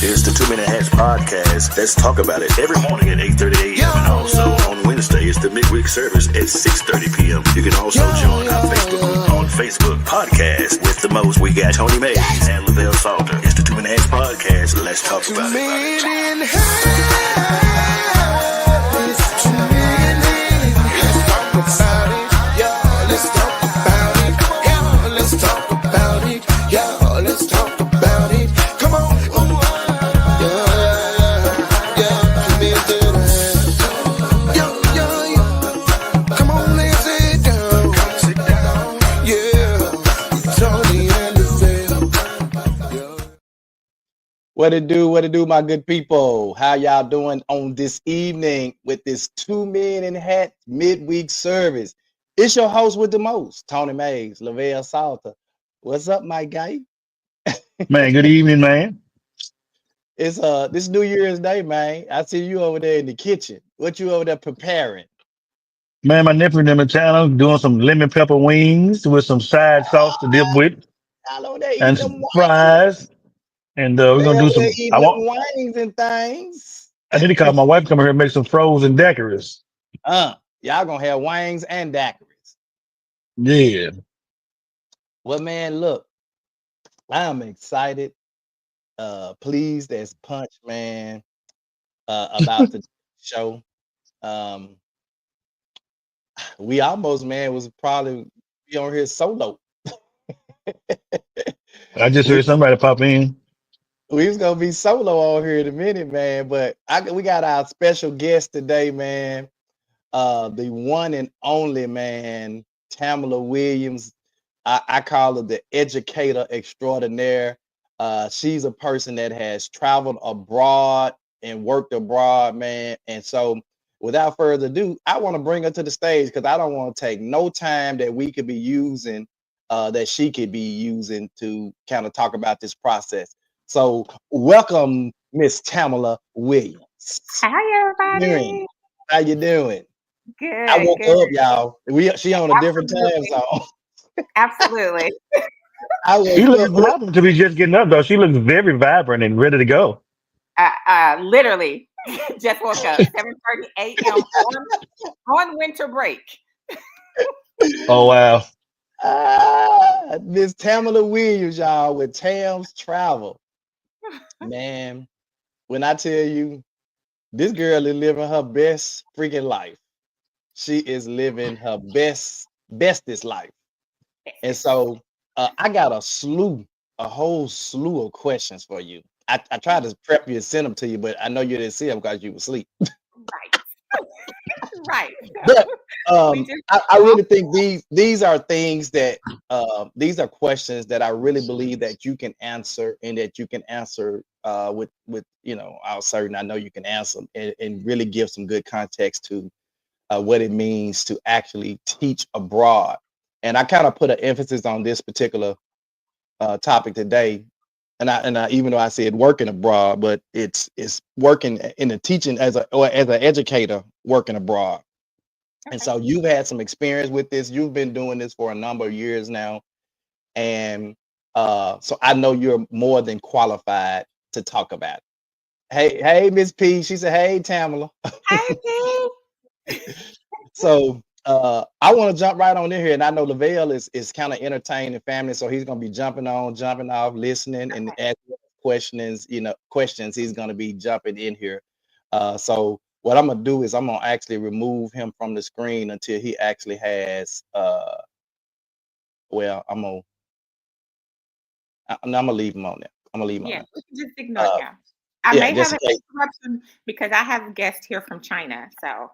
It's the 2 Minute Hats podcast. Let's talk about it every morning at 8:30 a.m. and also on Wednesday it's the midweek service at 6:30 p.m. You can also join our Facebook group on Facebook Podcast with the most. We got Tony Mays and Lavelle Salter. It's the 2 Minute Hats podcast. Let's talk about it. What it do, my good people? How y'all doing on this evening with this 2 Men in Hat midweek service? It's your host with the most, Tony Mays, Lavelle Salter. What's up, my guy? Man, good evening, man. It's this New Year's Day, man. I see you over there in the kitchen. What you over there preparing? Man, my nephew and them in town doing some lemon pepper wings with some side sauce to dip with Y'all over there eating and them some wings. fries. And we're They gonna do over there some. eating them wings and things. I need to call my wife to come here and make some frozen daiquiris. Y'all gonna have wings and daiquiris. Yeah. Well, man, look, I'm excited, pleased as punch, man, about the show. We almost, man, was probably be on here solo. I just heard somebody pop in. We was gonna be solo on here in a minute, man. But we got our special guest today, man. The one and only, man, Tamlah Williams. I call her the educator extraordinaire. She's a person that has traveled abroad and worked abroad, man. And so, without further ado, I want to bring her to the stage because I don't want to take no time that we could be using, that she could be using to kind of talk about this process. So, welcome, Miss Tamlah Williams. Hi, everybody. How you doing? Good. I woke up, y'all. She on a different time zone. Absolutely. She looks vibrant to be just getting up, though. She looks very vibrant and ready to go. Literally, just woke up. 7:30 a.m. on winter break. Oh wow. Miss Tamlah Williams, y'all, with Tam's Travel. Man, when I tell you, this girl is living her best freaking life. She is living her bestest life. And so I got a whole slew of questions for you. I tried to prep you and send them to you, but I know you didn't see them because you were asleep. Right. Right. But I really think these are things that these are questions that I really believe that you can answer, and that you can answer with I'm certain I know you can answer and really give some good context to what it means to actually teach abroad. And I kind of put an emphasis on this particular topic today. And I even though I said working abroad, but it's working in the teaching as an educator working abroad. Okay. And so you've had some experience with this. You've been doing this for a number of years now. And so I know you're more than qualified to talk about it. Hey, Miss P. She said, hey, Tamlah. Hey, P. So I want to jump right on in here, and I know Lavelle is kind of entertaining family, so he's gonna be jumping off, listening, and asking questions. Questions. He's gonna be jumping in here. So what I'm gonna do is I'm gonna actually remove him from the screen until he actually has. Well, I'm gonna leave him on there. I'm gonna leave him. Yeah, on we can just ignore him. I may have an okay. interruption because I have a guest here from China. So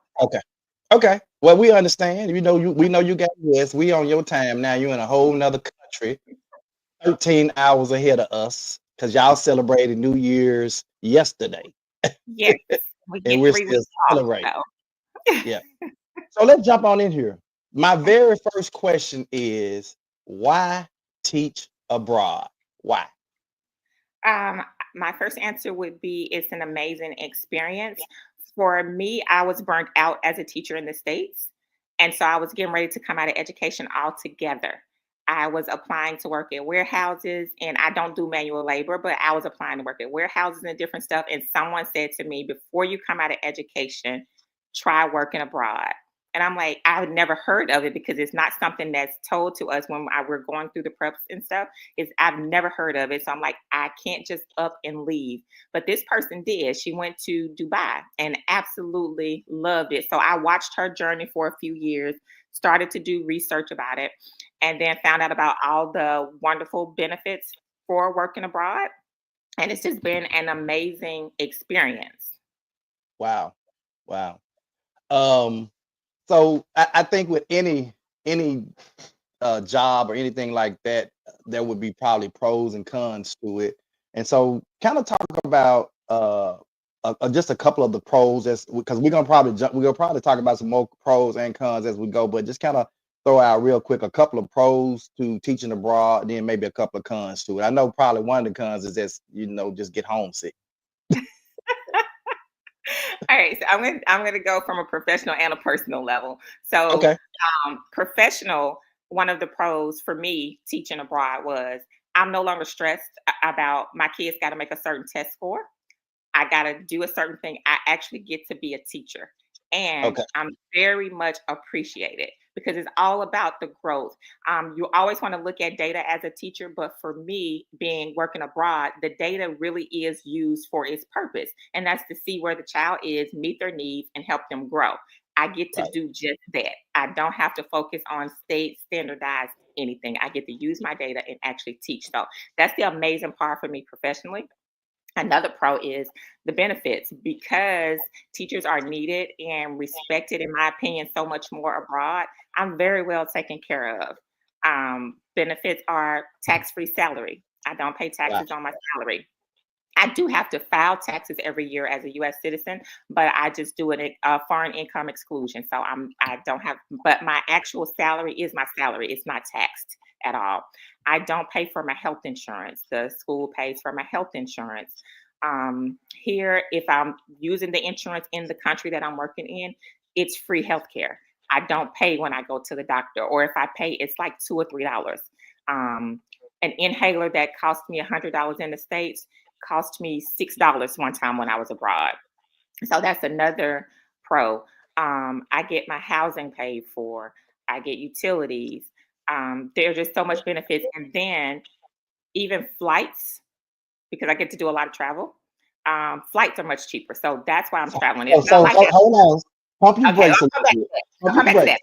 Okay. Well, we understand. We know you got yes. We on your time now. You're in a whole nother country, 13 hours ahead of us, because y'all celebrated New Year's yesterday. Yes, and we're still celebrating. Yeah. So let's jump on in here. My very first question is, why teach abroad? Why? My first answer would be it's an amazing experience. For me, I was burnt out as a teacher in the States. And so I was getting ready to come out of education altogether. I was applying to work at warehouses, and I don't do manual labor, but I was applying to work at warehouses and different stuff. And someone said to me, before you come out of education, try working abroad. And I'm like, I've never heard of it because it's not something that's told to us when we're going through the preps and stuff. I've never heard of it. So I'm like, I can't just up and leave. But this person did. She went to Dubai and absolutely loved it. So I watched her journey for a few years, started to do research about it, and then found out about all the wonderful benefits for working abroad. And it's just been an amazing experience. Wow. So I think with any job or anything like that, there would be probably pros and cons to it. And so kind of talk about just a couple of the pros, because we're gonna probably talk about some more pros and cons as we go, but just kind of throw out real quick a couple of pros to teaching abroad, then maybe a couple of cons to it. I know probably one of the cons is just get homesick. All right, so I'm gonna go from a professional and a personal level. So, Okay. Professional, one of the pros for me teaching abroad was I'm no longer stressed about my kids got to make a certain test score. I got to do a certain thing. I actually get to be a teacher, and Okay. I'm very much appreciated because it's all about the growth. You always want to look at data as a teacher, but for me, being working abroad, the data really is used for its purpose, and that's to see where the child is, meet their needs, and help them grow. I get to Right. do just that. I don't have to focus on state standardized anything. I get to use my data and actually teach. So that's the amazing part for me professionally. Another pro is the benefits because teachers are needed and respected, in my opinion, so much more abroad. I'm very well taken care of. Benefits are tax-free salary. I don't pay taxes Gotcha. on my salary. I do have to file taxes every year as a U.S. citizen, but I just do a foreign income exclusion. So I don't have, but my actual salary is my salary. It's not taxed at all. I don't pay for my health insurance. The school pays for my health insurance. Here, if I'm using the insurance in the country that I'm working in, it's free healthcare. I don't pay when I go to the doctor, or if I pay, it's like $2 or $3. An inhaler that cost me $100 in the States cost me $6 one time when I was abroad. So that's another pro. I get my housing paid for. I get utilities. There's just so much benefits. And then even flights, because I get to do a lot of travel. Flights are much cheaper. So that's why I'm traveling. It's not like that. Hold on. Pump your Okay, brakes I'll a come back little to bit. that. I'll Pump come your back to brakes.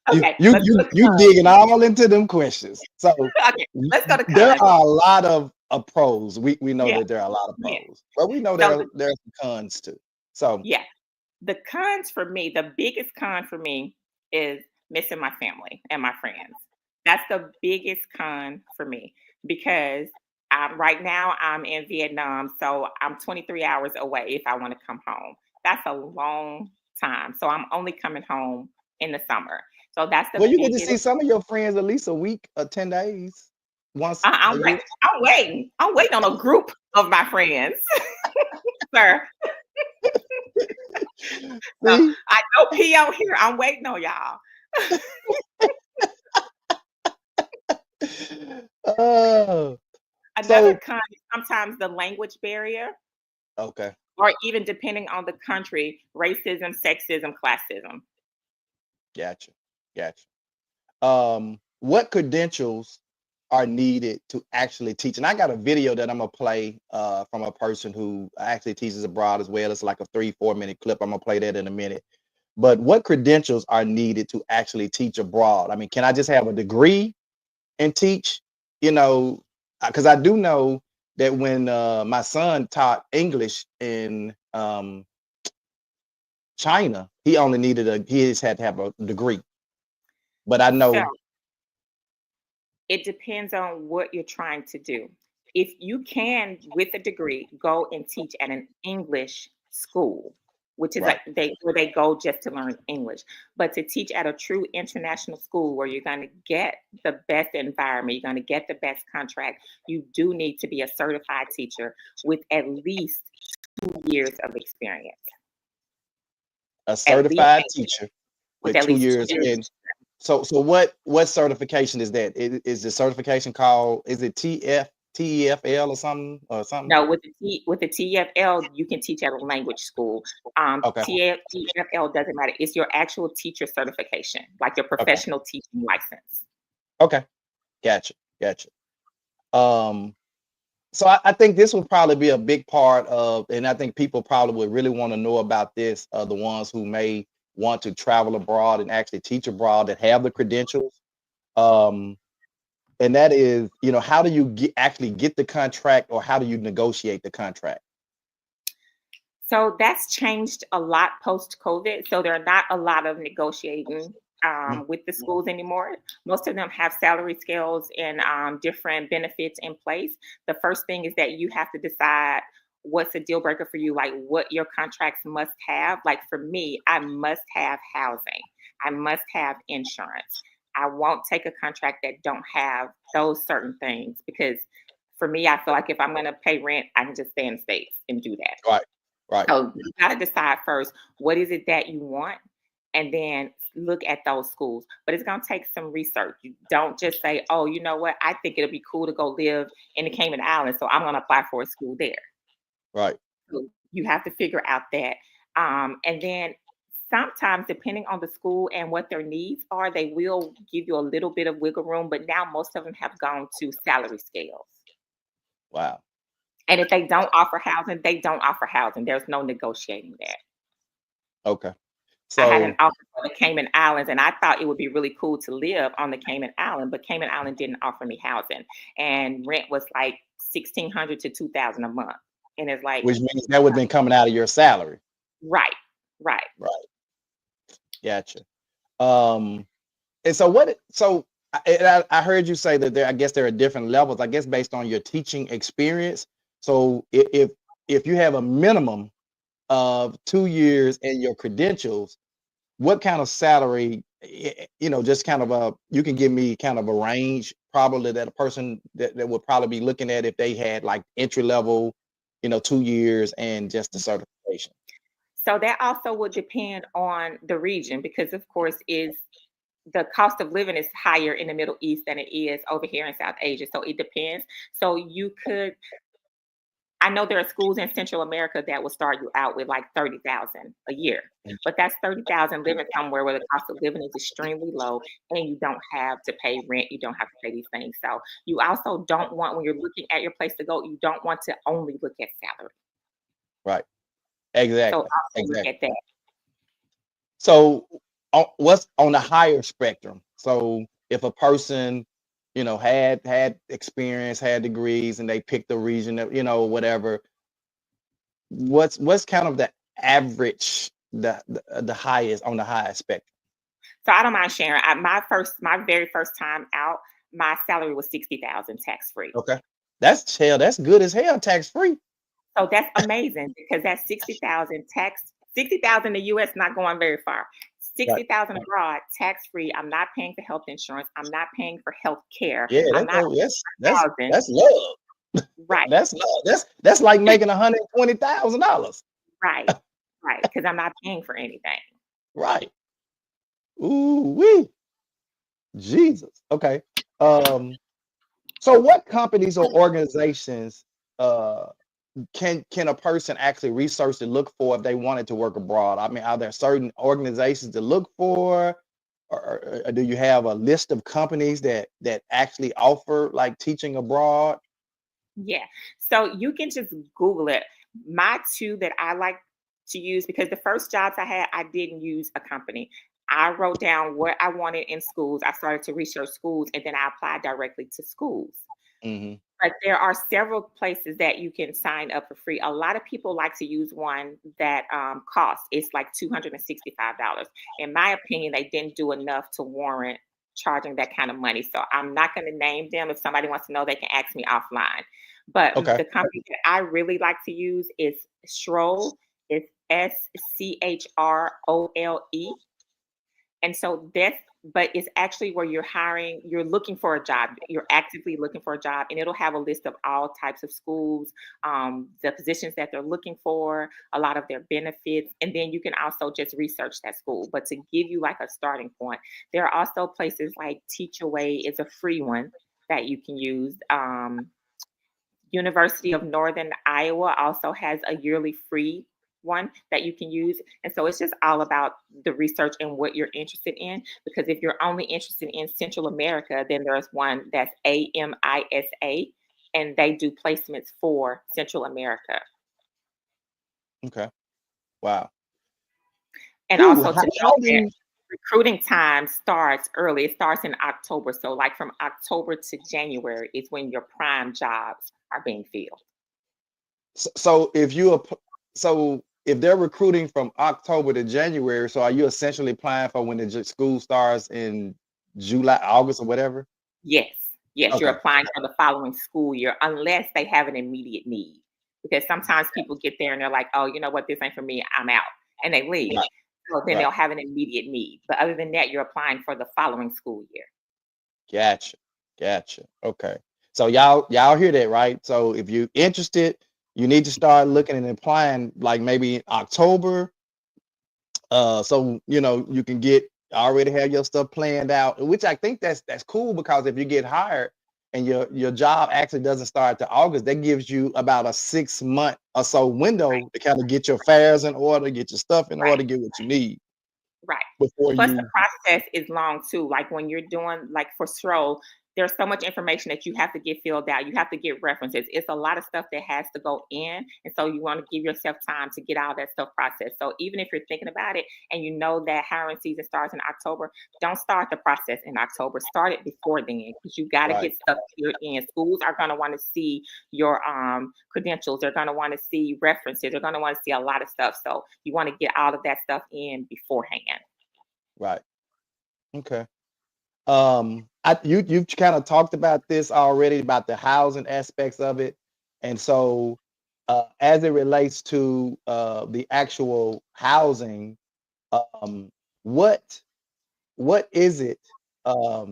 that. Okay, You let's go to you cons. digging all into them questions. So Okay, let's go to there cons. are a lot of pros. We know Yeah, that there are a lot of yeah. pros, but we know So there are some cons too. So yeah, the cons for me, the biggest con for me is missing my family and my friends. That's the biggest con for me because right now I'm in Vietnam, so I'm 23 hours away if I want to come home. That's a long time. So I'm only coming home in the summer. So that's the well, you get to biggest. see some of your friends at least a week or 10 days once a I'm, wait, year. I'm waiting. I'm waiting on a group of my friends, sir. So See, I know P out here. I'm waiting on y'all. oh, Another so con is sometimes the language barrier, okay, or even depending on the country, racism, sexism, classism. gotcha, gotcha. What credentials are needed to actually teach? And I got a video that I'm gonna play from a person who actually teaches abroad as well. It's like a 3-4 minute clip. I'm gonna play that in a minute. But what credentials are needed to actually teach abroad? I mean, can I just have a degree and teach? You know, because I do know that when my son taught English in China, he just had to have a degree. But I So know, it depends on what you're trying to do. If you can, with a degree, go and teach at an English school, which is right. where they go just to learn English. But to teach at a true international school where you're going to get the best environment, you're going to get the best contract, you do need to be a certified teacher with at least 2 years of experience. A At least certified teacher with with at two least years 2 years. in So what certification is that? Is the certification called, is it TEFL or something? No, with the TEFL, you can teach at a language school. Okay. TEFL doesn't matter. It's your actual teacher certification, like your Okay. professional teaching license. Okay. Gotcha. So I think this would probably be a big part of, and I think people probably would really want to know about this, the ones who may want to travel abroad and actually teach abroad that have the credentials. And that is, how do you actually get the contract, or how do you negotiate the contract? So that's changed a lot post-COVID. So there are not a lot of negotiating with the schools anymore. Most of them have salary scales and different benefits in place. The first thing is that you have to decide what's a deal breaker for you, like what your contracts must have. Like for me, I must have housing. I must have insurance. I won't take a contract that don't have those certain things, because for me, I feel like if I'm going to pay rent, I can just stay in the States and do that. Right. So you got to decide first, what is it that you want? And then look at those schools. But it's going to take some research. You don't just say, oh, you know what? I think it'll be cool to go live in the Cayman Islands, so I'm going to apply for a school there. Right. So you have to figure out that. And then sometimes, depending on the school and what their needs are, they will give you a little bit of wiggle room. But now most of them have gone to salary scales. Wow. And if they don't offer housing, they don't offer housing. There's no negotiating that. Okay. I had So an offer for the Cayman Islands, and I thought it would be really cool to live on the Cayman Island, but Cayman Island didn't offer me housing, and rent was like $1,600 to $2,000 a month. And it's like, which means that would have been coming out of your salary. right. Gotcha. And so I heard you say that I guess there are different levels, I guess, based on your teaching experience. So if you have a minimum of 2 years and your credentials, what kind of salary, just kind of you can give me kind of a range probably that a person that would probably be looking at if they had like entry level, 2 years and just the certification. So that also would depend on the region, because of course the cost of living is higher in the Middle East than it is over here in South Asia. So it depends. So I know there are schools in Central America that will start you out with like $30,000 a year, but that's $30,000 living somewhere where the cost of living is extremely low, and you don't have to pay rent. You don't have to pay these things. So you also don't want, when you're looking at your place to go, you don't want to only look at salary. Right. Exactly. So also look at that. So what's on the higher spectrum? So if a person, had experience, had degrees, and they picked the region, whatever, what's kind of the average, the highest on the highest spectrum? So I don't mind sharing. My very first time out, my salary was $60,000 tax free. Okay, that's good as hell, tax free. So that's amazing, because that's 60,000 in the US, not going very far. 60,000 abroad, tax free. I'm not paying for health insurance. I'm not paying for health care. Yeah, that's love. Right. That's love. That's like making $120,000. Right. Because I'm not paying for anything. Right. Ooh wee. Jesus. Okay. So what companies or organizations can a person actually research to look for if they wanted to work abroad? I mean, are there certain organizations to look for, or do you have a list of companies that actually offer like teaching abroad? Yeah. So you can just Google it. My two that I like to use, because the first jobs I had, I didn't use a company. I wrote down what I wanted in schools. I started to research schools, and then I applied directly to schools. Mm-hmm. But there are several places that you can sign up for free. A lot of people like to use one that costs. It's like $265. In my opinion, they didn't do enough to warrant charging that kind of money. So I'm not going to name them. If somebody wants to know, they can ask me offline. But Okay. the company that I really like to use is Schrole. It's SCHROLE. And so but it's actually where you're looking for a job, you're actively looking for a job, and it'll have a list of all types of schools, the positions that they're looking for, a lot of their benefits, and then you can also just research that school. But to give you like a starting point, there are also places like Teachaway is a free one that you can use. University of Northern Iowa also has a yearly free one that you can use. And so it's just all about the research and what you're interested in. Because if you're only interested in Central America, then there's one that's AMISA, and they do placements for Central America. Okay. Wow. And also to know that recruiting time starts early. It starts in October. So like from October to January is when your prime jobs are being filled. So if they're recruiting from October to January, so are you essentially applying for when the school starts in July, August, or whatever? Yes. Okay. You're applying for the following school year unless they have an immediate need. Because sometimes people get there and they're like, oh, you know what, this ain't for me, I'm out. And they leave. Right. So then they'll have an immediate need. But other than that, you're applying for the following school year. Gotcha. Okay. So y'all hear that, right? So if you're interested, you need to start looking and applying like maybe in October. So you can already have your stuff planned out, which I think that's cool, because if you get hired and your job actually doesn't start to August, that gives you about a 6-month or so window to kind of get your affairs in order, get your stuff in order, get what you need. Right. Plus the process is long too. Like when you're doing, like for Stroll, there's so much information that you have to get filled out. You have to get references. It's a lot of stuff that has to go in. And so you want to give yourself time to get all that stuff processed. So even if you're thinking about it and you know that hiring season starts in October, don't start the process in October. Start it before then, because you got to get stuff filled in. Schools are going to want to see your credentials. They're going to want to see references. They're going to want to see a lot of stuff. So you want to get all of that stuff in beforehand. Right. Okay. You've kind of talked about this already, about the housing aspects of it, and so as it relates to the actual housing, what is it? How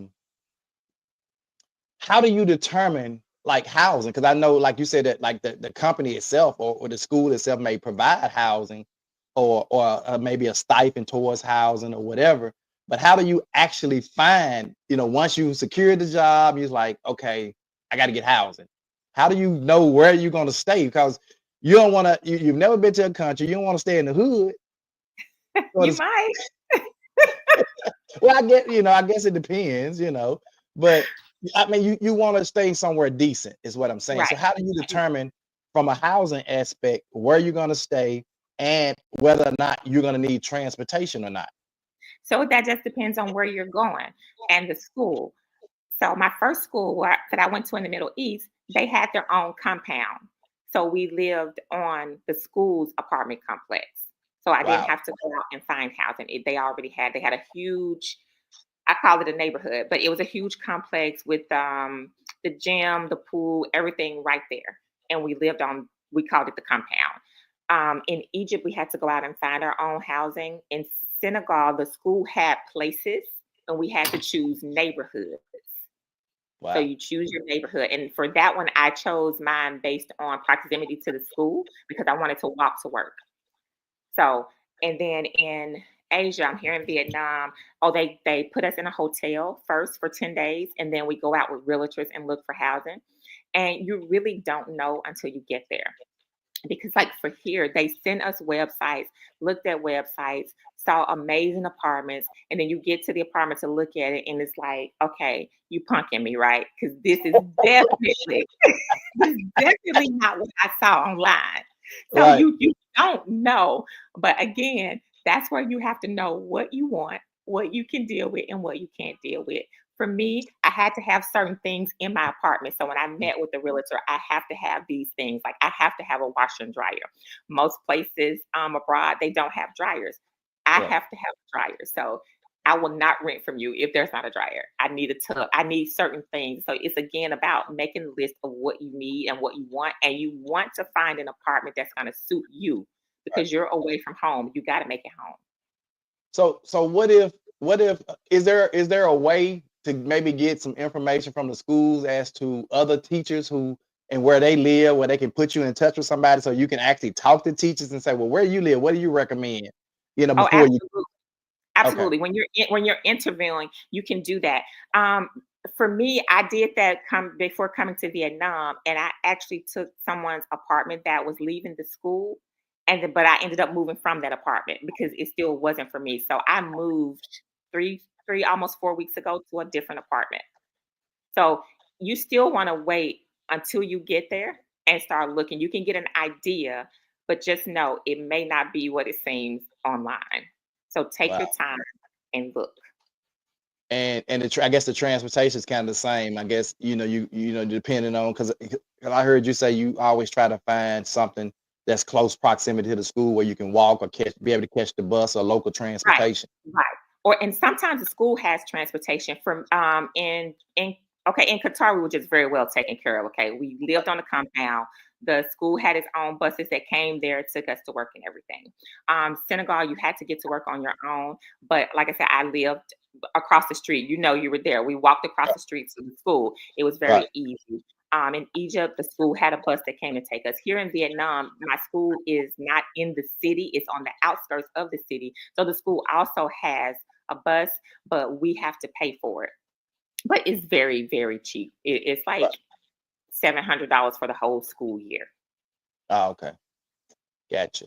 do you determine like housing? Because I know, like you said, that like the company itself or the school itself may provide housing, or maybe a stipend towards housing or whatever. But how do you actually find, once you secure the job, you're like, okay, I got to get housing. How do you know where you're going to stay? Because you don't want to, you've never been to a country. You don't want to stay in the hood. You might. Well, I guess it depends, but I mean, you want to stay somewhere decent is what I'm saying. Right. So how do you determine from a housing aspect where you're going to stay and whether or not you're going to need transportation or not? So that just depends on where you're going and the school. So my first school that I went to in the Middle East, they had their own compound. So we lived on the school's apartment complex. So I didn't have to go out and find housing. They had a huge, I call it a neighborhood, but it was a huge complex with the gym, the pool, everything right there. And we called it the compound. In Egypt, we had to go out and find our own housing. In Senegal, the school had places and we had to choose neighborhoods. Wow. So you choose your neighborhood. And for that one, I chose mine based on proximity to the school because I wanted to walk to work. So, and then in Asia, I'm here in Vietnam. Oh, they put us in a hotel first for 10 days. And then we go out with realtors and look for housing. And you really don't know until you get there. Because like for here, they sent us websites, looked at websites, saw amazing apartments, and then you get to the apartment to look at it, and it's like, okay, you punking me, right? Because this is definitely not what I saw online. So right. you don't know. But again, that's where you have to know what you want, what you can deal with, and what you can't deal with. For me, I had to have certain things in my apartment. So when I met with the realtor, I have to have these things. Like I have to have a washer and dryer. Most places abroad, they don't have dryers. I have to have a dryer. So I will not rent from you if there's not a dryer. I need a tub. I need certain things. So it's again about making a list of what you need and what you want. And you want to find an apartment that's going to suit you because you're away from home. You got to make it home. So what if is there a way to maybe get some information from the schools as to other teachers who and where they live, where they can put you in touch with somebody so you can actually talk to teachers and say, well, where you live, what do you recommend? Oh, Before you. absolutely. Okay. When you're interviewing, you can do that. For me, I did that before coming to Vietnam, and I actually took someone's apartment that was leaving the school, but I ended up moving from that apartment because it still wasn't for me. So I moved almost 4 weeks ago to a different apartment. So you still want to wait until you get there and start looking. You can get an idea, but just know it may not be what it seems online. So take Wow. your time and look. And I guess the transportation is kind of the same. I guess you depending on because I heard you say you always try to find something that's close proximity to the school where you can walk or be able to catch the bus or local transportation. Right. And sometimes the school has transportation from in Qatar we were just very well taken care of. Okay, we lived on the compound. The school had its own buses that came there, took us to work and everything. Senegal, you had to get to work on your own, but like I said, I lived across the street. You were there. We walked across the street to the school. It was very easy. In Egypt, the school had a bus that came to take us. Here in Vietnam, my school is not in the city. It's on the outskirts of the city. So the school also has a bus, but we have to pay for it. But it's very, very cheap. It's like $700 for the whole school year. Oh, okay. Gotcha.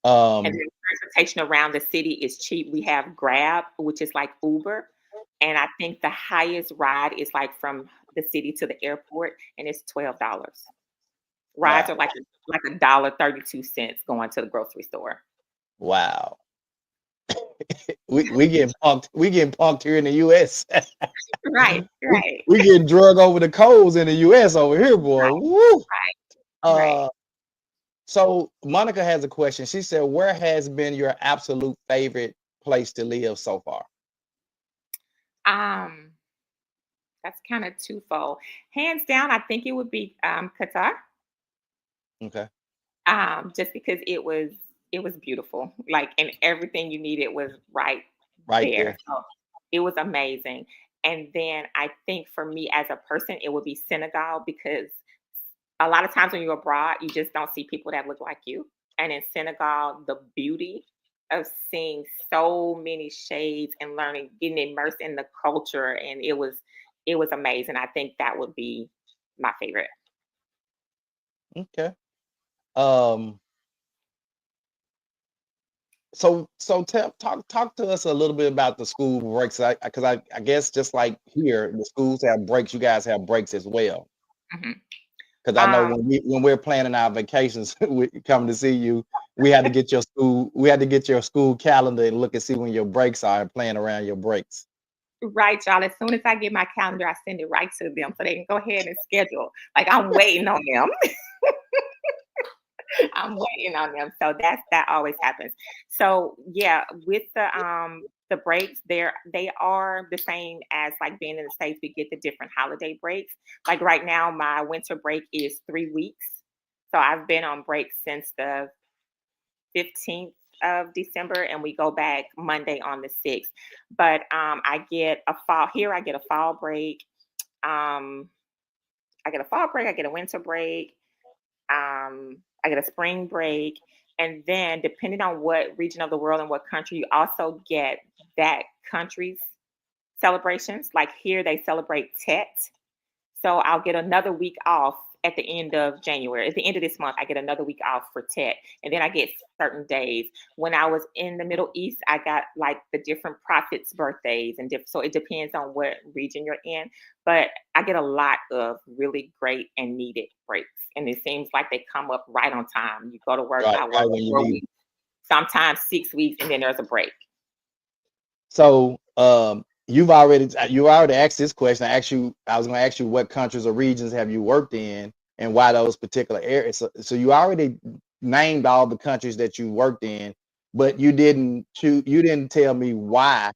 And then transportation around the city is cheap. We have Grab, which is like Uber. And I think the highest ride is like from the city to the airport, and it's $12. Rides are like $1.32 going to the grocery store. Wow. we getting punked here in the US. Right. We getting drug over the coals in the US over here, boy. Right. Woo. Right. So Monica has a question. She said, where has been your absolute favorite place to live so far? That's kind of twofold. Hands down, I think it would be Qatar. Okay. Just because it was beautiful, like, and everything you needed was right there. So it was amazing. And then I think for me as a person, it would be Senegal, because a lot of times when you're abroad, you just don't see people that look like you. And in Senegal, the beauty of seeing so many shades and learning, getting immersed in the culture, and it was amazing. I think that would be my favorite. Okay. So talk to us a little bit about the school breaks, because I guess just like here, the schools have breaks. You guys have breaks as well. Because I know when we're planning our vacations, we come to see you. We had to get your school calendar and look and see when your breaks are and plan around your breaks. Right, y'all. As soon as I get my calendar, I send it right to them so they can go ahead and schedule. Like, I'm waiting on them. I'm waiting on them. So that always happens. So yeah, with the breaks, they are the same as like being in the States. We get the different holiday breaks. Like right now, my winter break is 3 weeks. So I've been on break since the 15th of December, and we go back Monday on the 6th. But I get a fall break. I get a fall break, I get a winter break, I get a spring break, and then depending on what region of the world and what country, you also get that country's celebrations. Like here, they celebrate Tet. So I'll get another week off at the end of January. At the end of this month, I get another week off for Tet. And then I get certain days. When I was in the Middle East, I got like the different prophets' birthdays. And so it depends on what region you're in. But I get a lot of really great and needed breaks. And it seems like they come up right on time. You go to work, I work 4 weeks, sometimes 6 weeks, and then there's a break. So you already asked this question. I was going to ask you what countries or regions have you worked in and why those particular areas. So you already named all the countries that you worked in, but you didn't tell me why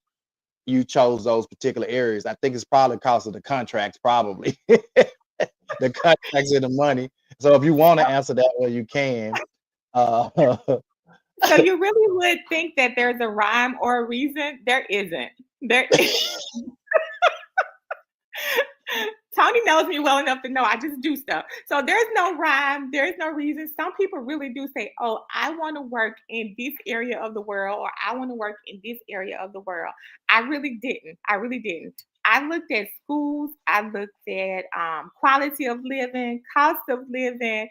you chose those particular areas. I think it's probably because of the contracts, probably the contracts and the money. So if you want to answer that one, you can. So you really would think that there's a rhyme or a reason? There isn't. There, Tony knows me well enough to know I just do stuff. So there's no rhyme. There's no reason. Some people really do say, oh, I want to work in this area of the world, or I want to work in this area of the world. I really didn't. I looked at schools. I looked at quality of living, cost of living,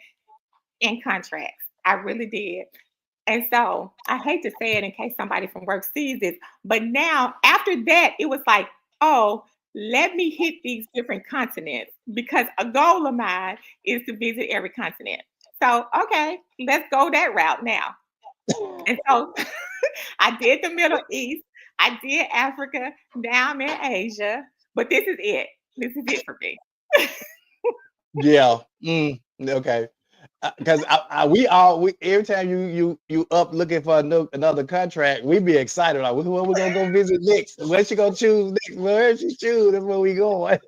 and contracts. I really did. And so I hate to say it in case somebody from work sees it, but now after that, it was like, oh, let me hit these different continents, because a goal of mine is to visit every continent. So, okay, let's go that route now. And so I did the Middle East, I did Africa, now I'm in Asia, but this is it. This is it for me. Yeah. Okay. Because we every time you up looking for another contract, we be excited like, where we gonna go visit next? Where she gonna choose next? Where she choose? That's where we going.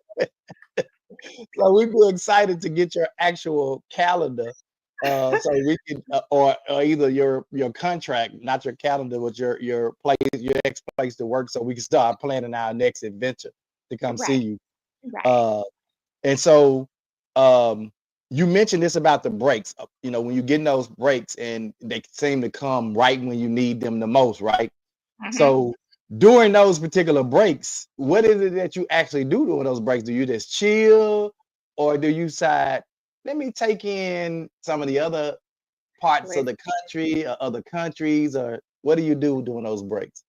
So we be excited to get your actual calendar, so we can or either your contract, not your calendar, but your place, your next place to work, so we can start planning our next adventure to come see you. Right. And so you mentioned this about the breaks, when you're getting those breaks and they seem to come right when you need them the most, right? So during those particular breaks, what is it that you actually do during those breaks? Do you just chill, or do you decide, let me take in some of the other parts of the country or other countries, or what do you do during those breaks?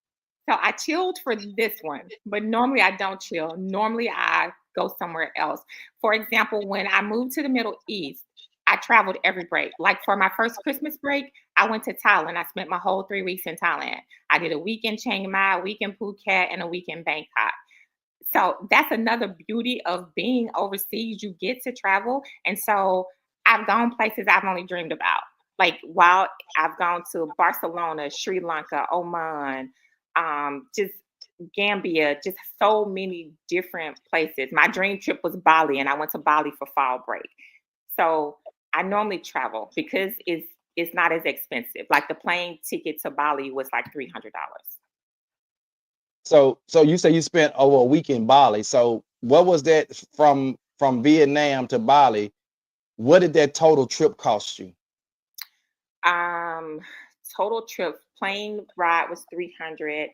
So I chilled for this one, but normally I don't chill. Normally I go somewhere else. For example, when I moved to the Middle East, I traveled every break. Like for my first Christmas break, I went to Thailand. I spent my whole 3 weeks in Thailand. I did a week in Chiang Mai, a week in Phuket, and a week in Bangkok. So that's another beauty of being overseas. You get to travel. And so I've gone places I've only dreamed about. Like while I've gone to Barcelona, Sri Lanka, Oman, just Gambia, just so many different places. My dream trip was Bali, and I went to Bali for fall break. So I normally travel because it's not as expensive. Like the plane ticket to Bali was like $300. So you say you spent over a week in Bali. So what was that from Vietnam to Bali? What did that total trip cost you? Total trip plane ride was $300.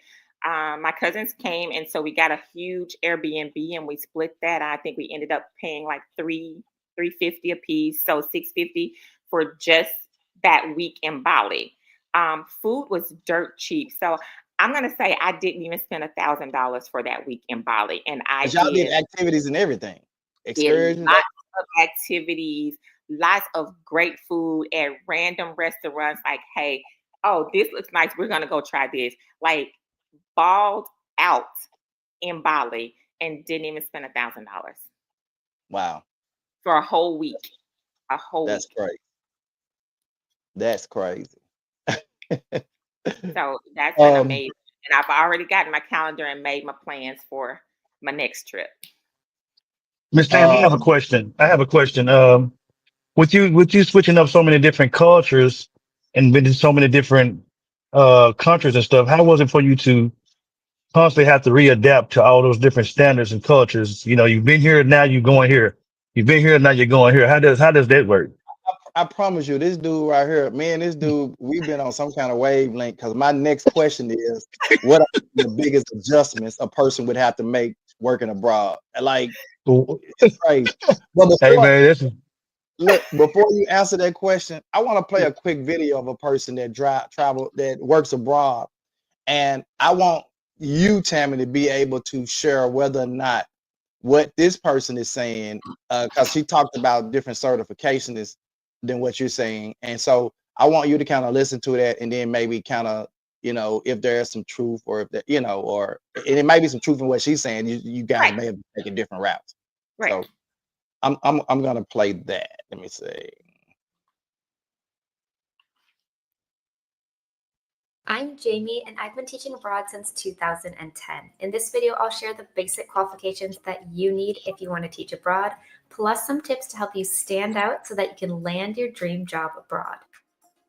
My cousins came, and so we got a huge Airbnb, and we split that. I think we ended up paying like $350 a piece, so $650 for just that week in Bali. Food was dirt cheap, so I'm gonna say I didn't even spend $1,000 for that week in Bali, and I y'all did activities and everything, excursions, lots of activities, lots of great food at random restaurants. Like, hey, oh, this looks nice. We're gonna go try this. Like, balled out in Bali and didn't even spend $1,000. Wow, for a whole week. That's crazy. That's crazy. So that's kind of amazing. And I've already gotten my calendar and made my plans for my next trip. Miss Tam, I have a question. With you switching up so many different cultures and been to so many different countries and stuff, how was it for you to constantly have to readapt to all those different standards and cultures? You've been here, now you're going here. You've been here, now you're going here. How does that work? I promise you, this dude right here, me and this dude, we've been on some kind of wavelength, because my next question is, what are the biggest adjustments a person would have to make working abroad? Like, it's crazy. But before you answer that question, I want to play a quick video of a person that that works abroad. And I want you, Tammy, to be able to share whether or not what this person is saying, because she talked about different certifications than what you're saying. And so I want you to kind of listen to that, and then maybe kind of, if there's some truth, or if that, and it might be some truth in what she's saying. You guys may have taken different routes. Right. So I'm gonna play that. Let me see. I'm Jamie, and I've been teaching abroad since 2010. In this video, I'll share the basic qualifications that you need if you want to teach abroad, plus some tips to help you stand out so that you can land your dream job abroad.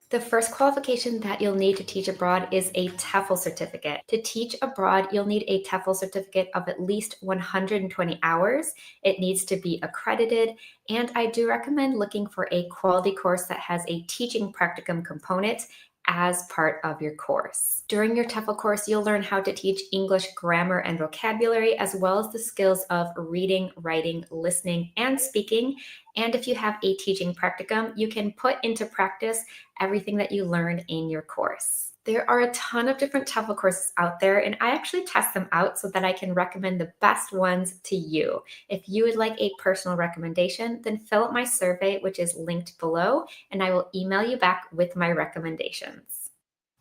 The first qualification that you'll need to teach abroad is a TEFL certificate. To teach abroad, you'll need a TEFL certificate of at least 120 hours. It needs to be accredited, and I do recommend looking for a quality course that has a teaching practicum component as part of your course. During your TEFL course, you'll learn how to teach English grammar and vocabulary, as well as the skills of reading, writing, listening, and speaking. And if you have a teaching practicum, you can put into practice everything that you learned in your course. There are a ton of different TEFL courses out there, and I actually test them out so that I can recommend the best ones to you. If you would like a personal recommendation, then fill out my survey, which is linked below, and I will email you back with my recommendations.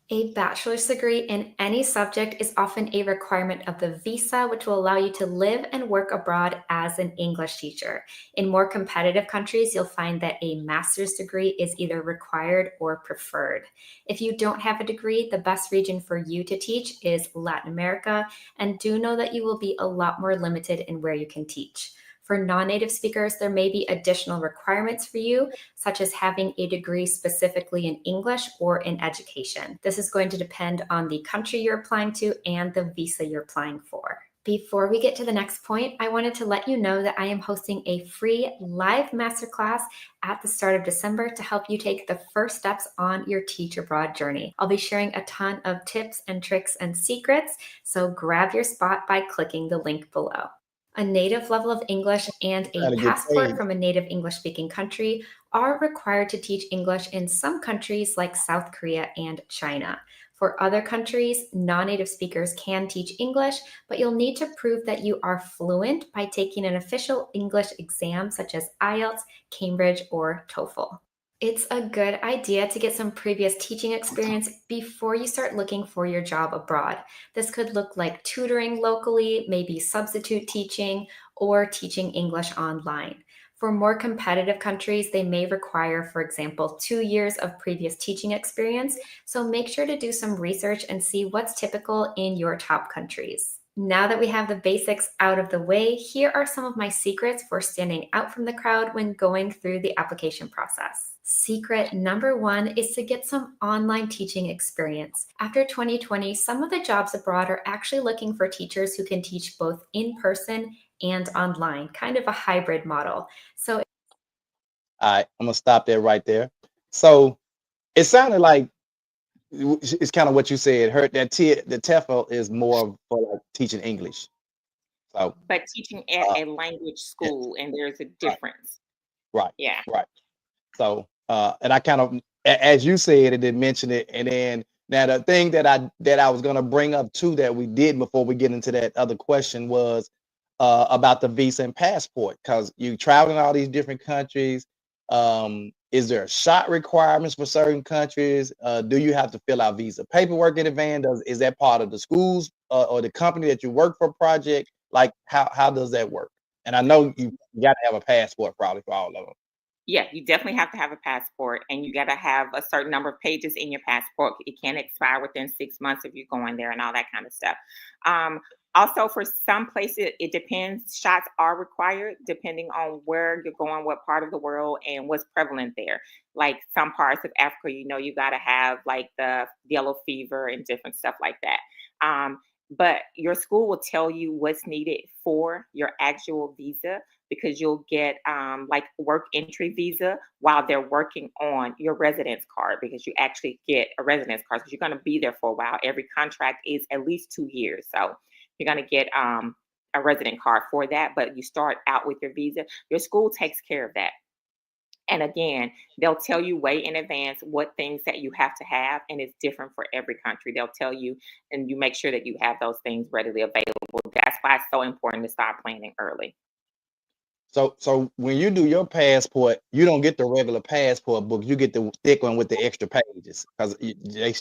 A bachelor's degree in any subject is often a requirement of the visa, which will allow you to live and work abroad as an English teacher. In more competitive countries, you'll find that a master's degree is either required or preferred. If you don't have a degree, the best region for you to teach is Latin America, and do know that you will be a lot more limited in where you can teach. For non-native speakers, there may be additional requirements for you, such as having a degree specifically in English or in education. This is going to depend on the country you're applying to and the visa you're applying for. Before we get to the next point, I wanted to let you know that I am hosting a free live masterclass at the start of December to help you take the first steps on your Teach Abroad journey. I'll be sharing a ton of tips and tricks and secrets, so grab your spot by clicking the link below. A native level of English and a passport from a native English-speaking country are required to teach English in some countries like South Korea and China. For other countries, non-native speakers can teach English, but you'll need to prove that you are fluent by taking an official English exam such as IELTS, Cambridge, or TOEFL. It's a good idea to get some previous teaching experience before you start looking for your job abroad. This could look like tutoring locally, maybe substitute teaching, or teaching English online. For more competitive countries, they may require, for example, 2 years of previous teaching experience, so make sure to do some research and see what's typical in your top countries. Now that we have the basics out of the way, here are some of my secrets for standing out from the crowd when going through the application process. Secret number 1 is to get some online teaching experience. After 2020, some of the jobs abroad are actually looking for teachers who can teach both in person and online, kind of a hybrid model. So, all right, I'm gonna stop there right there. So it sounded like it's kind of what you said. Heard that the TEFL is more for like teaching English. So, but teaching at a language school, and there's a difference. Right. Yeah. Right. So, and I kind of, as you said, it did mention it, and then now the thing that I was gonna bring up too that we did before we get into that other question was about the visa and passport, because you travel in all these different countries. Is there shot requirements for certain countries? Do you have to fill out visa paperwork in advance? Is that part of the schools or the company that you work for project? Like how does that work? And I know you got to have a passport probably for all of them. Yeah, you definitely have to have a passport, and you got to have a certain number of pages in your passport. It can't expire within 6 months if you're going there and all that kind of stuff. Also, for some places, it depends. Shots are required depending on where you're going, what part of the world, and what's prevalent there. Like some parts of Africa, you got to have like the yellow fever and different stuff like that. But your school will tell you what's needed for your actual visa, because you'll get like work entry visa while they're working on your residence card, because you actually get a residence card because you're going to be there for a while. Every contract is at least 2 years. So you're going to get a resident card for that, but you start out with your visa. Your school takes care of that. And again, they'll tell you way in advance what things that you have to have, and it's different for every country. They'll tell you, and you make sure that you have those things readily available. That's why it's so important to start planning early. So when you do your passport, you don't get the regular passport book. You get the thick one with the extra pages, because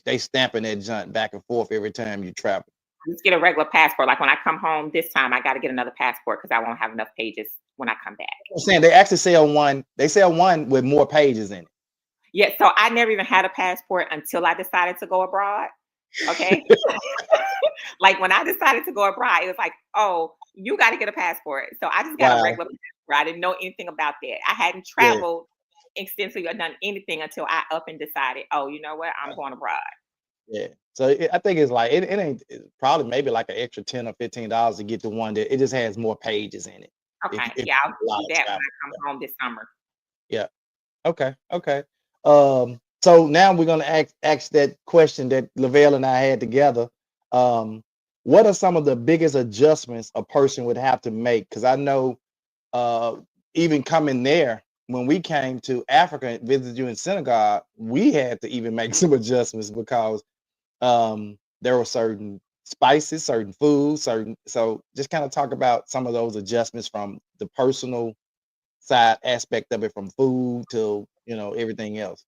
they stamping that junk back and forth every time you travel. Just get a regular passport. Like when I come home this time, I got to get another passport because I won't have enough pages when I come back. I'm saying they actually sell one. They sell one with more pages in it. Yeah, so I never even had a passport until I decided to go abroad. Okay. Like when I decided to go abroad, it was like, oh, you got to get a passport. So I just got a regular passport. I didn't know anything about that. I hadn't traveled extensively or done anything until I up and decided, oh, you know what, I'm going abroad. Yeah. So I think it's like it ain't it's probably maybe like an extra $10 or $15 to get the one that it just has more pages in it. Okay, If yeah, I'll a lot do of that when travel. I come home this summer. Yeah. Okay. Okay. So now we're gonna ask that question that Lavelle and I had together. What are some of the biggest adjustments a person would have to make? Because I know even coming there, when we came to Africa and visited you in Senegal, we had to even make some adjustments because there were certain spices, certain foods, so just kind of talk about some of those adjustments from the personal side aspect of it, from food to everything else.